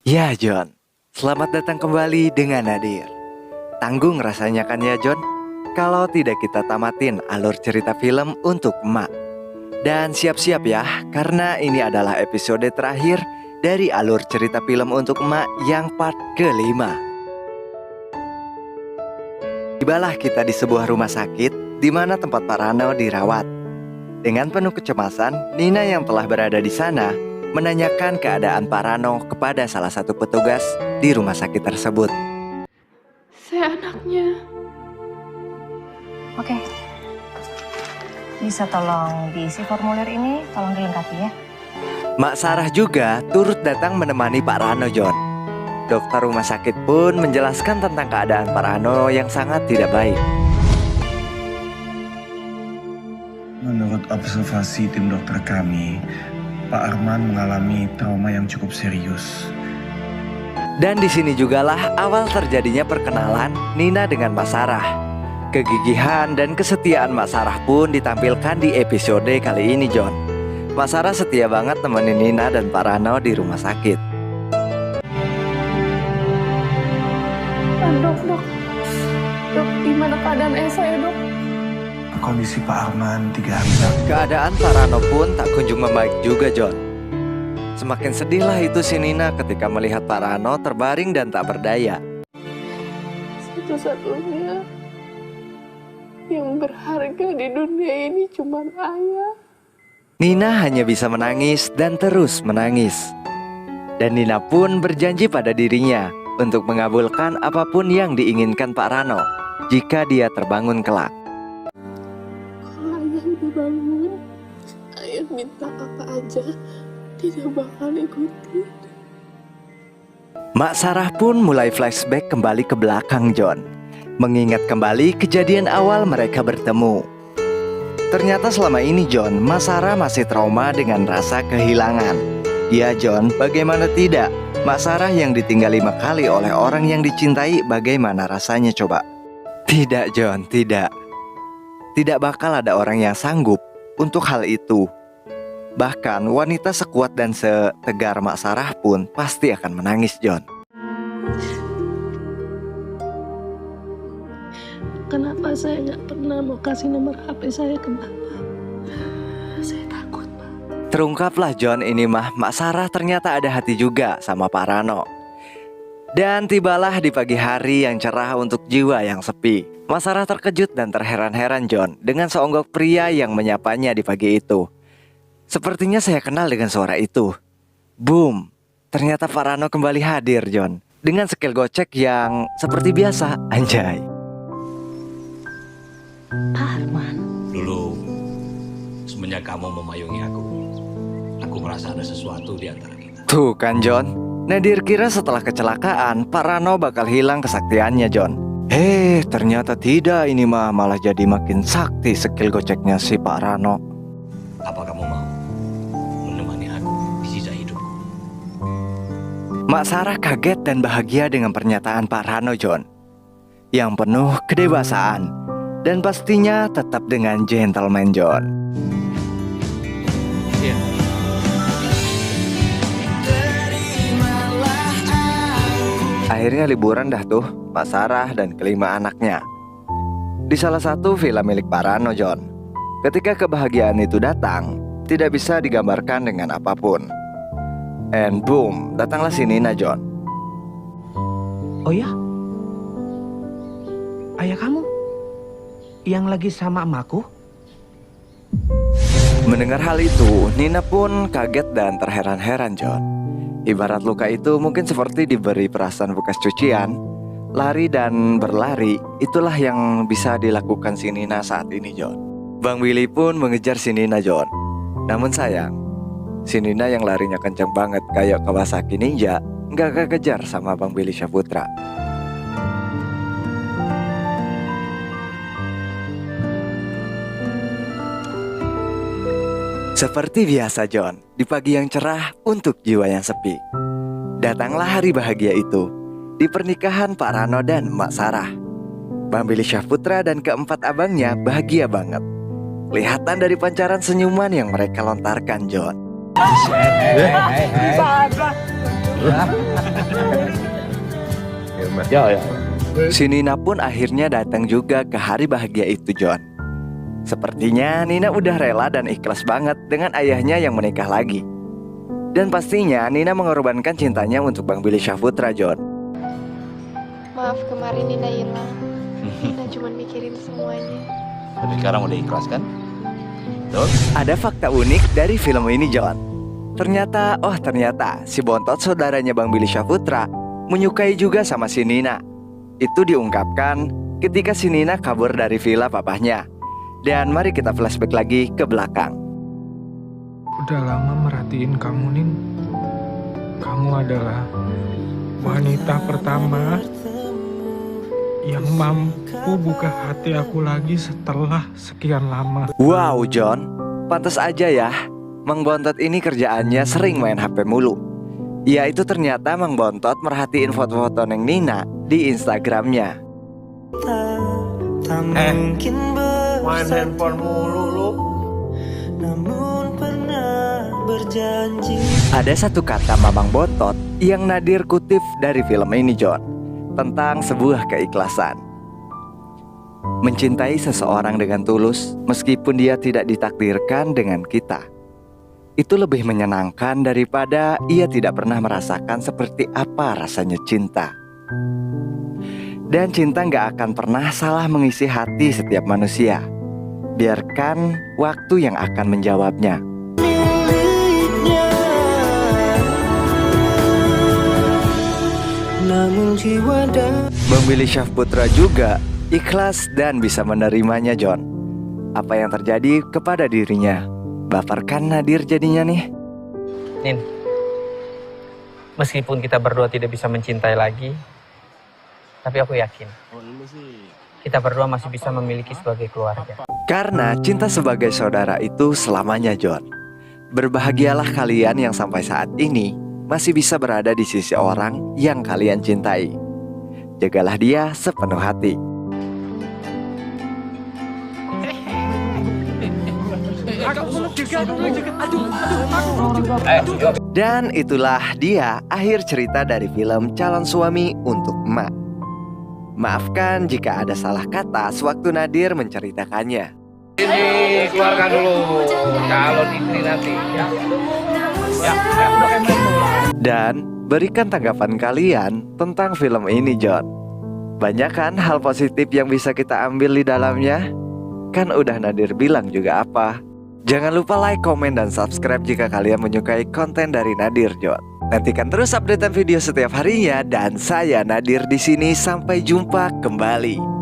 Ya John, selamat datang kembali dengan Nadir. Tanggung rasanya kan ya John, kalau tidak kita tamatin alur cerita film untuk emak. Dan siap-siap ya, karena ini adalah episode terakhir dari alur cerita film untuk emak yang part kelima. Tibalah kita di sebuah rumah sakit di mana tempat Pak Rano dirawat. Dengan penuh kecemasan, Nina yang telah berada di sana menanyakan keadaan Pak Rano kepada salah satu petugas di rumah sakit tersebut. Saya anaknya. Oke. Bisa tolong diisi formulir ini, tolong dilengkapi ya. Mak Sarah juga turut datang menemani Pak Rano, John. Dokter rumah sakit pun menjelaskan tentang keadaan Pak Rano yang sangat tidak baik. Menurut observasi tim dokter kami, Pak Arman mengalami trauma yang cukup serius. Dan di sini jugalah awal terjadinya perkenalan Nina dengan Mak Sarah. Kegigihan dan kesetiaan Mak Sarah pun ditampilkan di episode kali ini, John. Mak Sarah setia banget nemenin Nina dan Pak Rano di rumah sakit. Dok, gimana keadaan saya, Dok? Kondisi Pak Arman 3 hari lalu. Keadaan Pak Rano pun tak kunjung membaik juga, John. Semakin sedihlah itu si Nina ketika melihat Pak Rano terbaring dan tak berdaya. Satu-satunya yang berharga di dunia ini cuma ayah. Nina hanya bisa menangis dan terus menangis. Dan Nina pun berjanji pada dirinya untuk mengabulkan apapun yang diinginkan Pak Rano jika dia terbangun kelak. Kalau ayah udah bangun, ayah minta apa aja, tidak bakal ikutin. Mak Sarah pun mulai flashback kembali ke belakang John, mengingat kembali kejadian awal mereka bertemu. Ternyata selama ini John, Mak Sarah masih trauma dengan rasa kehilangan. Ya John, bagaimana tidak? Mak Sarah yang ditinggal 5 kali oleh orang yang dicintai, bagaimana rasanya coba? Tidak John, tidak. Tidak bakal ada orang yang sanggup untuk hal itu. Bahkan wanita sekuat dan setegar Mak Sarah pun pasti akan menangis, John. Kenapa saya nggak pernah mau kasih nomor HP saya ke Bapak? Saya takut, Pak. Terungkaplah John, ini mah Mak Sarah ternyata ada hati juga sama Pak Rano. Dan tibalah di pagi hari yang cerah untuk jiwa yang sepi. Mak Sarah terkejut dan terheran-heran John dengan seonggok pria yang menyapanya di pagi itu. Sepertinya saya kenal dengan suara itu. Boom, ternyata Pak Rano kembali hadir John, dengan skill gocek yang seperti biasa, anjay. Arman. Dulu, semenjak kamu memayungi aku merasa ada sesuatu di antara kita. Tuh kan John, Nadir kira setelah kecelakaan Pak Rano bakal hilang kesaktiannya John. Ternyata tidak, ini mah malah jadi makin sakti skill goceknya si Pak Rano. Apa kamu mau menemani aku di sisa hidup? Mak Sarah kaget dan bahagia dengan pernyataan Pak Rano John, yang penuh kedewasaan dan pastinya tetap dengan gentleman John. Iya. Akhirnya liburan dah tuh Mak Sarah dan kelima anaknya di salah satu villa milik Pak Rano John. Ketika kebahagiaan itu datang, tidak bisa digambarkan dengan apapun. And boom, datanglah si Nina John. Oh ya? Ayah kamu? Yang lagi sama emakku? Mendengar hal itu, Nina pun kaget dan terheran-heran John. Ibarat luka itu mungkin seperti diberi perasan bekas cucian. Lari dan berlari, itulah yang bisa dilakukan si Nina saat ini John. Bang Willy pun mengejar si Nina John. Namun sayang, si Nina yang larinya kencang banget kayak Kawasaki Ninja nggak kekejar sama Bang Willy Syaputra. Seperti biasa John, di pagi yang cerah untuk jiwa yang sepi, datanglah hari bahagia itu di pernikahan Pak Rano dan Mak Sarah. Bang Willy Syaputra dan keempat abangnya bahagia banget. Kelihatan dari pancaran senyuman yang mereka lontarkan John. Ya. Si Nina pun akhirnya datang juga ke hari bahagia itu, John. Sepertinya Nina udah rela dan ikhlas banget dengan ayahnya yang menikah lagi. Dan pastinya Nina mengorbankan cintanya untuk Bang Billy Syahputra, John. Maaf kemarin Nina hilang. Nina cuma mikirin semuanya. Tapi sekarang udah ikhlas kan? Betul? Ada fakta unik dari film ini, John. Ternyata si Bontot saudaranya Bang Billy Syahputra menyukai juga sama si Nina. Itu diungkapkan ketika si Nina kabur dari villa papahnya. Dan mari kita flashback lagi ke belakang. Udah lama merhatiin kamu, Nin. Kamu adalah wanita pertama yang mampu buka hati aku lagi setelah sekian lama. Wow, John, pantas aja ya. Mang Bontot ini kerjaannya sering main HP mulu. Ya itu ternyata Mang Bontot merhatiin foto-foto Neng Nina di Instagramnya. Main handphone mulu lu. Ada satu kata Mamang Bontot yang Nadir kutip dari film ini, John, tentang sebuah keikhlasan. Mencintai seseorang dengan tulus meskipun dia tidak ditakdirkan dengan kita, itu lebih menyenangkan daripada ia tidak pernah merasakan seperti apa rasanya cinta. Dan cinta gak akan pernah salah mengisi hati setiap manusia. Biarkan waktu yang akan menjawabnya. Bang Billy Syahputra juga ikhlas dan bisa menerimanya, John. Apa yang terjadi kepada dirinya? Baper kan Nadir jadinya nih. Nin, meskipun kita berdua tidak bisa mencintai lagi, tapi aku yakin kita berdua masih bisa memiliki sebagai keluarga. Karena cinta sebagai saudara itu selamanya, John. Berbahagialah kalian yang sampai saat ini masih bisa berada di sisi orang yang kalian cintai. Jagalah dia sepenuh hati. Dan itulah dia akhir cerita dari film Calon Suami untuk Emak. Maafkan jika ada salah kata sewaktu Nadir menceritakannya. Ini keluarkan dulu calon istri nanti ya. Dan berikan tanggapan kalian tentang film ini, John. Banyak kan hal positif yang bisa kita ambil di dalamnya? Kan udah Nadir bilang juga apa. Jangan lupa like, komen, dan subscribe jika kalian menyukai konten dari Nadir, John. Nantikan terus updatean video setiap harinya dan saya Nadir di sini. Sampai jumpa kembali.